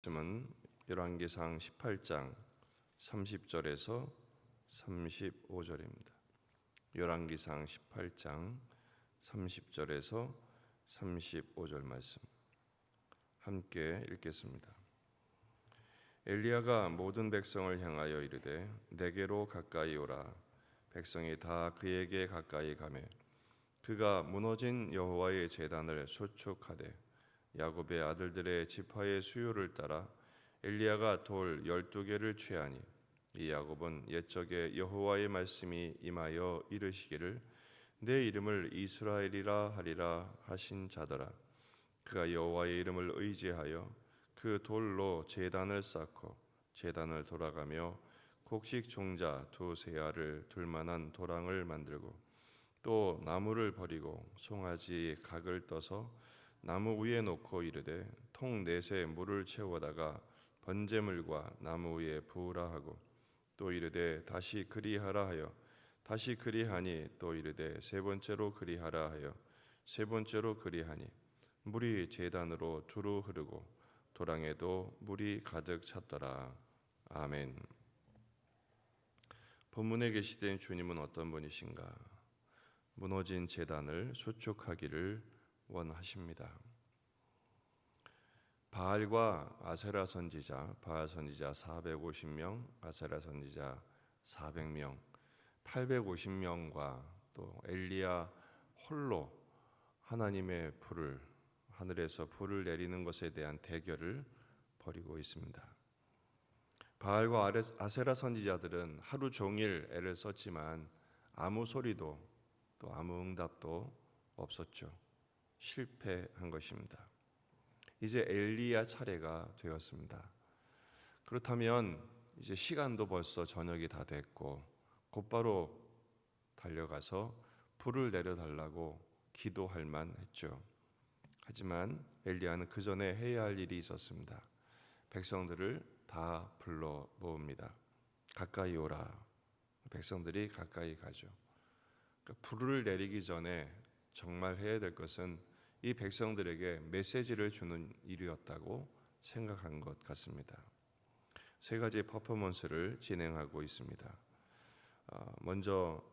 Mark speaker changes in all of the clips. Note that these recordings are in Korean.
Speaker 1: 말씀은 열왕기상 18장 30절에서 35절입니다. 열왕기상 18장 30절에서 35절 말씀 함께 읽겠습니다. 엘리야가 모든 백성을 향하여 이르되 내게로 가까이 오라. 백성이 다 그에게 가까이 가매 그가 무너진 여호와의 제단을 수축하되 야곱의 아들들의 지파의 수요를 따라 엘리야가 돌 12개를 취하니 이 야곱은 옛적에 여호와의 말씀이 임하여 이르시기를 내 이름을 이스라엘이라 하리라 하신 자더라. 그가 여호와의 이름을 의지하여 그 돌로 제단을 쌓고 제단을 돌아가며 곡식 종자 두세 알을 둘 만한 도랑을 만들고 또 나무를 버리고 송아지 각을 떠서 나무 위에 놓고 이르되 통 넷에 물을 채워다가 번제물과 나무 위에 부으라 하고 또 이르되 다시 그리하라 하여 다시 그리하니 또 이르되 세 번째로 그리하라 하여 세 번째로 그리하니 물이 제단으로 두루 흐르고 도랑에도 물이 가득 찼더라. 아멘. 본문에 계시된 주님은 어떤 분이신가? 무너진 제단을 수축하기를 원하십니다. 바알과 아세라 선지자, 바알 선지자 450명, 아세라 선지자 400명, 850명과 또 엘리야 홀로 하나님의 불을 하늘에서 불을 내리는 것에 대한 대결을 벌이고 있습니다. 바알과 아세라 선지자들은 하루 종일 애를 썼지만 아무 소리도 또 아무 응답도 없었죠. 실패한 것입니다. 이제 엘리야 차례가 되었습니다. 그렇다면 이제 시간도 벌써 저녁이 다 됐고 곧바로 달려가서 불을 내려달라고 기도할 만했죠. 하지만 엘리야는 그 전에 해야 할 일이 있었습니다. 백성들을 다 불러 모읍니다. 가까이 오라. 백성들이 가까이 가죠. 그러니까 불을 내리기 전에 정말 해야 될 것은 이 백성들에게 메시지를 주는 일이었다고 생각한 것 같습니다. 세 가지 퍼포먼스를 진행하고 있습니다. 먼저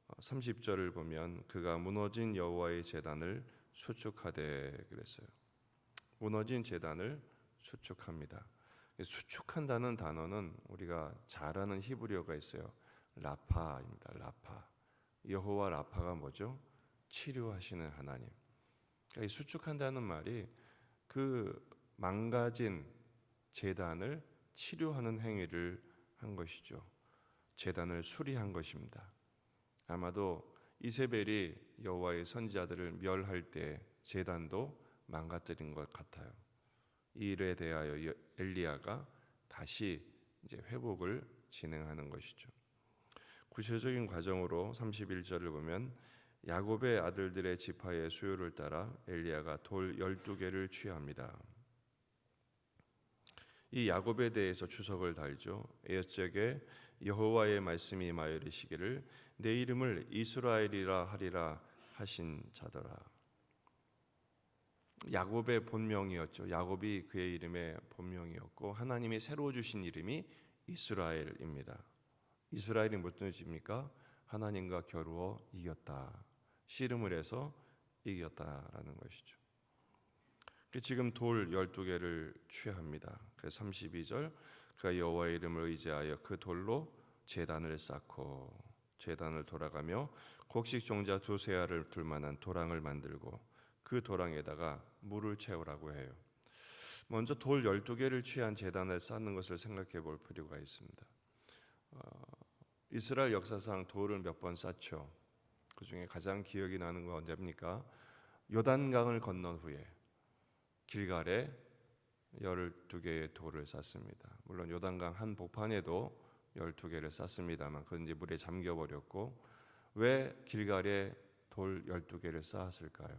Speaker 1: 30절을 보면 그가 무너진 여호와의 제단을 수축하되 그랬어요. 무너진 제단을 수축합니다. 수축한다는 단어는 우리가 잘 아는 히브리어가 있어요. 라파입니다. 라파. 여호와 라파가 뭐죠? 치료하시는 하나님. 그러니까 수축한다는 말이 그 망가진 제단을 치료하는 행위를 한 것이죠. 제단을 수리한 것입니다. 아마도 이세벨이 여호와의 선지자들을 멸할 때 제단도 망가뜨린 것 같아요. 이 일에 대하여 엘리야가 다시 이제 회복을 진행하는 것이죠. 구체적인 과정으로 31절을 보면 야곱의 아들들의 지파의 수요를 따라 엘리야가 돌 12개를 취합니다. 이 야곱에 대해서 추석을 달죠. 옛적에 여호와의 말씀이 임하여 이르시기를 내 이름을 이스라엘이라 하리라 하신 자더라. 야곱의 본명이었죠. 야곱이 그의 이름의 본명이었고 하나님이 새로 주신 이름이 이스라엘입니다. 이스라엘이 무슨 뜻입니까? 하나님과 겨루어 이겼다. 씨름을 해서 이겼다라는 것이죠. 지금 돌 12개를 취합니다. 그래서 32절 그가 여호와의 이름을 의지하여 그 돌로 제단을 쌓고 제단을 돌아가며 곡식 종자 두세 알을 둘 만한 도랑을 만들고 그 도랑에다가 물을 채우라고 해요. 먼저 돌 12개를 취한 제단을 쌓는 것을 생각해 볼 필요가 있습니다. 이스라엘 역사상 돌을 몇 번 쌓죠. 그 중에 가장 기억이 나는 건 언제입니까? 요단강을 건넌 후에 길갈에 12개의 돌을 쌓습니다. 물론 요단강 한 복판에도 12개를 쌓습니다만 그건 이제 물에 잠겨버렸고 왜 길갈에 돌 12개를 쌓았을까요?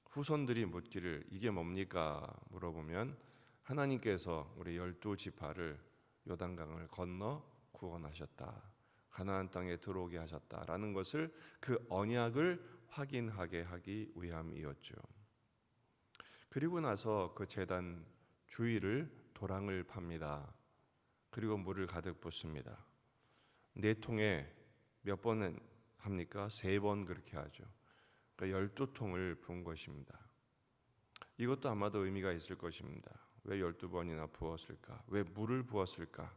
Speaker 1: 후손들이 묻기를 이게 뭡니까? 물어보면 하나님께서 우리 12지파를 요단강을 건너 구원하셨다. 가나안 땅에 들어오게 하셨다라는 것을 그 언약을 확인하게 하기 위함이었죠. 그리고 나서 그 제단 주위를 도랑을 팝니다. 그리고 물을 가득 붓습니다. 4통에 몇 번은 합니까? 3번 그렇게 하죠. 그러니까 12통을 부은 것입니다. 이것도 아마도 의미가 있을 것입니다. 왜 12번이나 부었을까? 왜 물을 부었을까?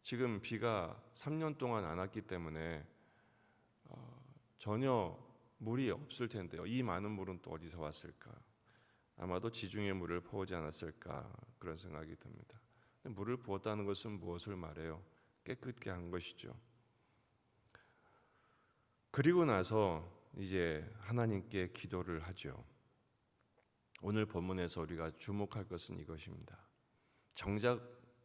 Speaker 1: 지금 비가 3년 동안 안 왔기 때문에 전혀 물이 없을 텐데요. 이 많은 물은 또 어디서 왔을까? 아마도 지중해 물을 퍼오지 않았을까? 그런 생각이 듭니다. 물을 부었다는 것은 무엇을 말해요? 깨끗게 한 것이죠. 그리고 나서 이제 하나님께 기도를 하죠. 오늘 본문에서 우리가 주목할 것은 이것입니다. 정작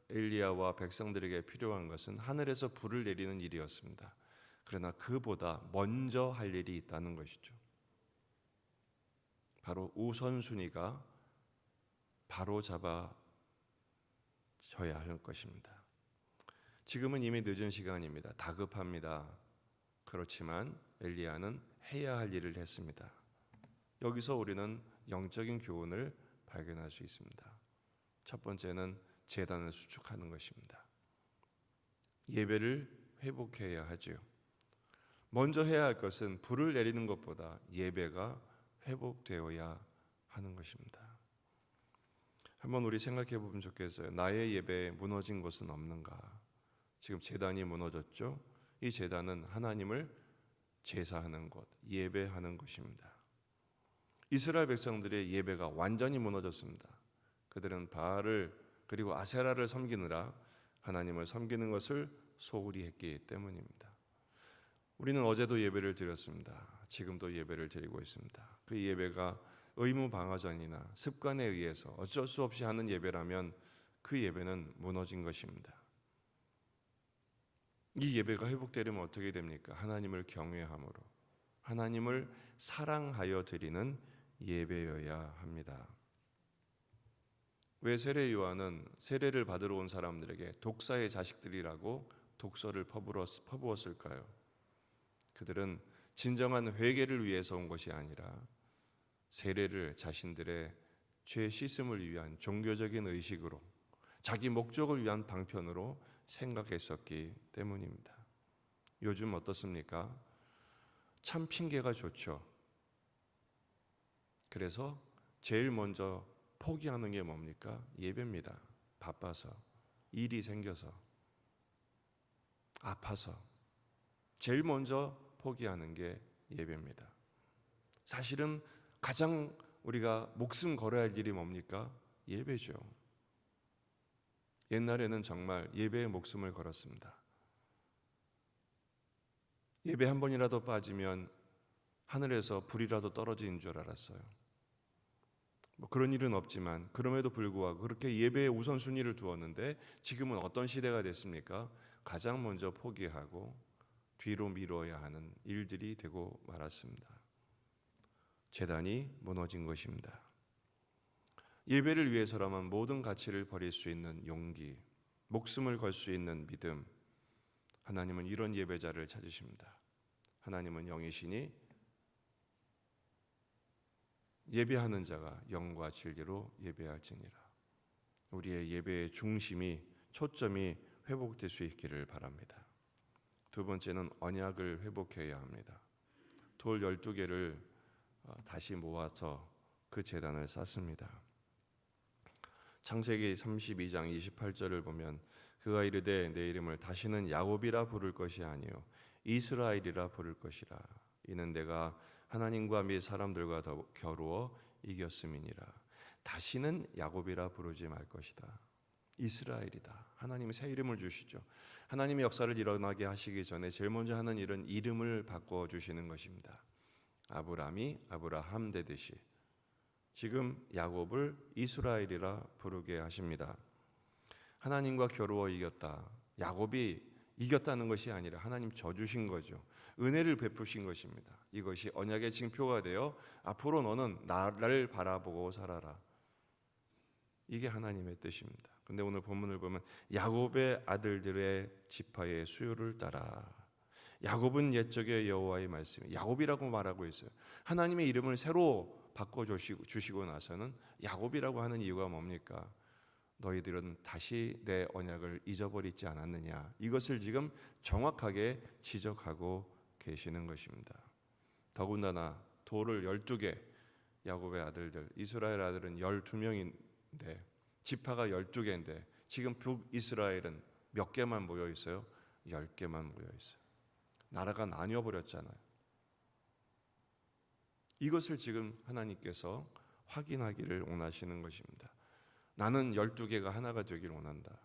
Speaker 1: 엘리야와 백성들에게 필요한 것은 하늘에서 불을 내리는 일이었습니다. 그러나 그보다 먼저 할 일이 있다는 것이죠. 바로 우선순위가 바로 잡아져야 할 것입니다. 지금은 이미 늦은 시간입니다. 다급합니다. 그렇지만 엘리야는 해야 할 일을 했습니다. 여기서 우리는 영적인 교훈을 발견할 수 있습니다. 첫 번째는 제단을 수축하는 것입니다. 예배를 회복해야 하지요. 먼저 해야 할 것은 불을 내리는 것보다 예배가 회복되어야 하는 것입니다. 한번 우리 생각해 보면 좋겠어요. 나의 예배에 무너진 것은 없는가? 지금 제단이 무너졌죠? 이 제단은 하나님을 제사하는 것, 예배하는 것입니다. 이스라엘 백성들의 예배가 완전히 무너졌습니다. 그들은 바알을 그리고 아세라를 섬기느라 하나님을 섬기는 것을 소홀히 했기 때문입니다. 우리는 어제도 예배를 드렸습니다. 지금도 예배를 드리고 있습니다. 그 예배가 의무방어전이나 습관에 의해서 어쩔 수 없이 하는 예배라면 그 예배는 무너진 것입니다. 이 예배가 회복되려면 어떻게 됩니까? 하나님을 경외함으로, 하나님을 사랑하여 드리는 예배여야 합니다. 왜 세례 요한은 세례를 받으러 온 사람들에게 독사의 자식들이라고 독서를 퍼부었을까요? 그들은 진정한 회개를 위해서 온 것이 아니라 세례를 자신들의 죄 씻음을 위한 종교적인 의식으로, 자기 목적을 위한 방편으로 생각했었기 때문입니다. 요즘 어떻습니까? 참 핑계가 좋죠. 그래서 제일 먼저 포기하는 게 뭡니까? 예배입니다. 바빠서, 일이 생겨서, 아파서 제일 먼저 포기하는 게 예배입니다. 사실은 가장 우리가 목숨 걸어야 할 일이 뭡니까? 예배죠. 옛날에는 정말 예배에 목숨을 걸었습니다. 예배 한 번이라도 빠지면 하늘에서 불이라도 떨어지는 줄 알았어요. 그런 일은 없지만 그럼에도 불구하고 그렇게 예배의 우선순위를 두었는데 지금은 어떤 시대가 됐습니까? 가장 먼저 포기하고 뒤로 미뤄야 하는 일들이 되고 말았습니다. 제단이 무너진 것입니다. 예배를 위해서라면 모든 가치를 버릴 수 있는 용기, 목숨을 걸 수 있는 믿음, 하나님은 이런 예배자를 찾으십니다. 하나님은 영이시니 예배하는 자가 영과 진리로 예배할지니라. 우리의 예배의 중심이, 초점이 회복될 수 있기를 바랍니다. 두 번째는 언약을 회복해야 합니다. 돌 12개를 다시 모아서 그 제단을 쌓습니다. 창세기 32장 28절을 보면 그가 이르되 내 이름을 다시는 야곱이라 부를 것이 아니요 이스라엘이라 부를 것이라. 이는 내가 하나님과 및 사람들과 더 겨루어 이겼음이니라. 다시는 야곱이라 부르지 말 것이다. 이스라엘이다. 하나님이 새 이름을 주시죠. 하나님의 역사를 일어나게 하시기 전에 제일 먼저 하는 일은 이름을 바꿔주시는 것입니다. 아브라함이 아브라함 되듯이 지금 야곱을 이스라엘이라 부르게 하십니다. 하나님과 겨루어 이겼다. 야곱이 이겼다는 것이 아니라 하나님 져주신 거죠. 은혜를 베푸신 것입니다. 이것이 언약의 징표가 되어 앞으로 너는 나를 바라보고 살아라. 이게 하나님의 뜻입니다. 근데 오늘 본문을 보면 야곱의 아들들의 지파의 수요를 따라. 야곱은 옛적의 여호와의 말씀, 야곱이라고 말하고 있어요. 하나님의 이름을 새로 바꿔주시고 나서는 야곱이라고 하는 이유가 뭡니까? 너희들은 다시 내 언약을 잊어버리지 않았느냐. 이것을 지금 정확하게 지적하고 계시는 것입니다. 더군다나 돌을 12개, 야곱의 아들들, 이스라엘 아들은 12명인데 지파가 12개인데 지금 북이스라엘은 몇 개만 모여 있어요? 10개만 모여 있어요. 나라가 나뉘어 버렸잖아요. 이것을 지금 하나님께서 확인하기를 원하시는 것입니다. 나는 12개가 하나가 되기를 원한다.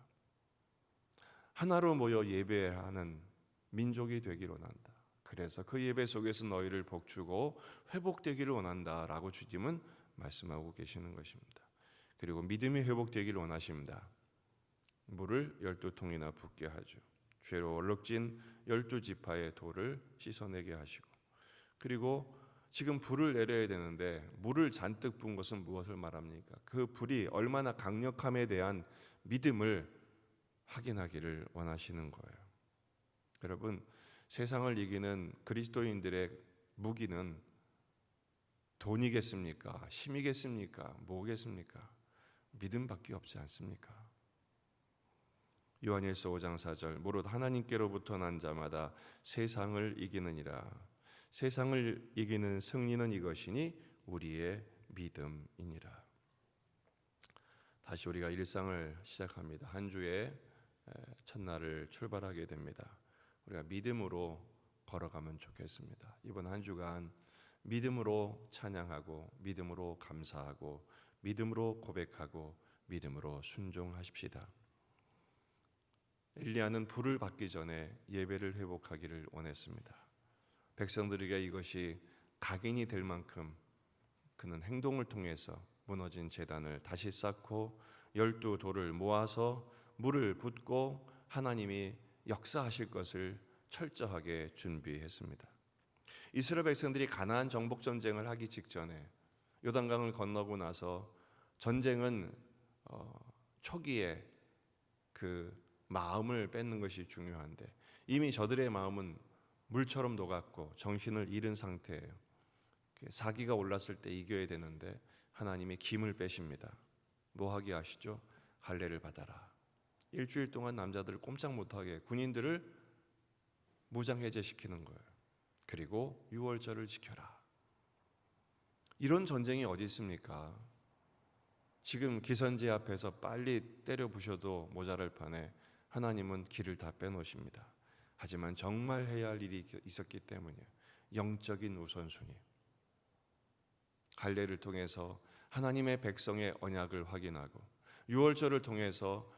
Speaker 1: 하나로 모여 예배하는 민족이 되기를 원한다. 그래서 그 예배 속에서 너희를 복주고 회복되기를 원한다라고 주님은 말씀하고 계시는 것입니다. 그리고 믿음이 회복되기를 원하십니다. 물을 12통이나 붓게 하죠. 죄로 얼룩진 12지파의 돌을 씻어내게 하시고, 그리고 지금 불을 내려야 되는데 물을 잔뜩 붓은 것은 무엇을 말합니까? 그 불이 얼마나 강력함에 대한 믿음을 확인하기를 원하시는 거예요. 여러분, 세상을 이기는 그리스도인들의 무기는 돈이겠습니까? 힘이겠습니까? 뭐겠습니까? 믿음밖에 없지 않습니까? 요한일서 5장 4절, 무릇 하나님께로부터 난 자마다 세상을 이기느니라. 세상을 이기는 승리는 이것이니 우리의 믿음이니라. 다시 우리가 일상을 시작합니다. 한 주의 첫날을 출발하게 됩니다. 우리가 믿음으로 걸어가면 좋겠습니다. 이번 한 주간 믿음으로 찬양하고 믿음으로 감사하고 믿음으로 고백하고 믿음으로 순종하십시다. 엘리야는 불을 받기 전에 예배를 회복하기를 원했습니다. 백성들에게 이것이 각인이 될 만큼 그는 행동을 통해서 무너진 제단을 다시 쌓고 12돌을 모아서 물을 붓고 하나님이 역사하실 것을 철저하게 준비했습니다. 이스라엘 백성들이 가나안 정복 전쟁을 하기 직전에 요단강을 건너고 나서 전쟁은 초기에 그 마음을 뺏는 것이 중요한데 이미 저들의 마음은 물처럼 녹았고 정신을 잃은 상태예요. 사기가 올랐을 때 이겨야 되는데 하나님이 김을 빼십니다. 뭐 하게 하시죠? 할례를 받아라. 일주일 동안 남자들을 꼼짝 못하게 군인들을 무장해제시키는 거예요. 그리고 유월절을 지켜라. 이런 전쟁이 어디 있습니까? 지금 기선제 앞에서 빨리 때려 부셔도 모자랄 판에 하나님은 길을 다 빼놓으십니다. 하지만 정말 해야 할 일이 있었기 때문에 영적인 우선순위, 할례를 통해서 하나님의 백성의 언약을 확인하고 유월절을 통해서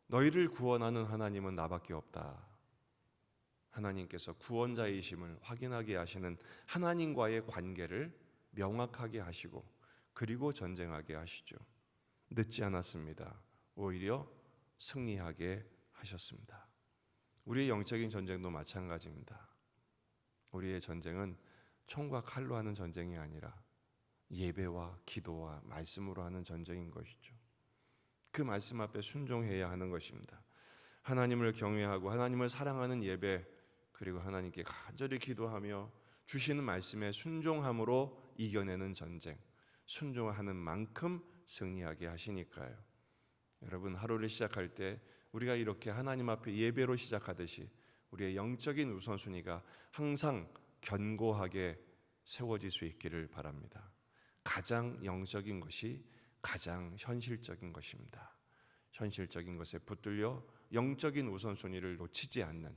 Speaker 1: 너희를 구원하는 하나님은 나밖에 없다. 하나님께서 구원자이심을 확인하게 하시는 하나님과의 관계를 명확하게 하시고 그리고 전쟁하게 하시죠. 늦지 않았습니다. 오히려 승리하게 하셨습니다. 우리의 영적인 전쟁도 마찬가지입니다. 우리의 전쟁은 총과 칼로 하는 전쟁이 아니라 예배와 기도와 말씀으로 하는 전쟁인 것이죠. 그 말씀 앞에 순종해야 하는 것입니다. 하나님을 경외하고 하나님을 사랑하는 예배, 그리고 하나님께 간절히 기도하며 주시는 말씀에 순종함으로 이겨내는 전쟁, 순종하는 만큼 승리하게 하시니까요. 여러분, 하루를 시작할 때 우리가 이렇게 하나님 앞에 예배로 시작하듯이 우리의 영적인 우선순위가 항상 견고하게 세워질 수 있기를 바랍니다. 가장 영적인 것이 가장 현실적인 것입니다. 현실적인 것에 붙들려 영적인 우선순위를 놓치지 않는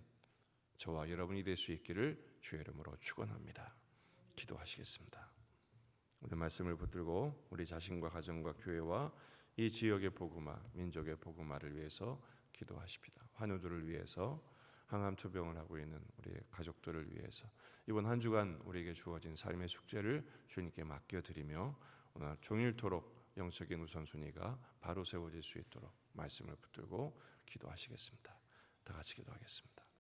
Speaker 1: 저와 여러분이 될 수 있기를 주의 이름으로 축원합니다. 기도하시겠습니다. 오늘 말씀을 붙들고 우리 자신과 가정과 교회와 이 지역의 복음화, 민족의 복음화를 위해서 기도하십시다. 환우들을 위해서, 항암 투병을 하고 있는 우리 가족들을 위해서 이번 한 주간 우리에게 주어진 삶의 숙제를 주님께 맡겨드리며 오늘 종일토록 영적인 우선순위가 바로 세워질 수 있도록 말씀을 붙들고 기도하시겠습니다. 다 같이 기도하겠습니다.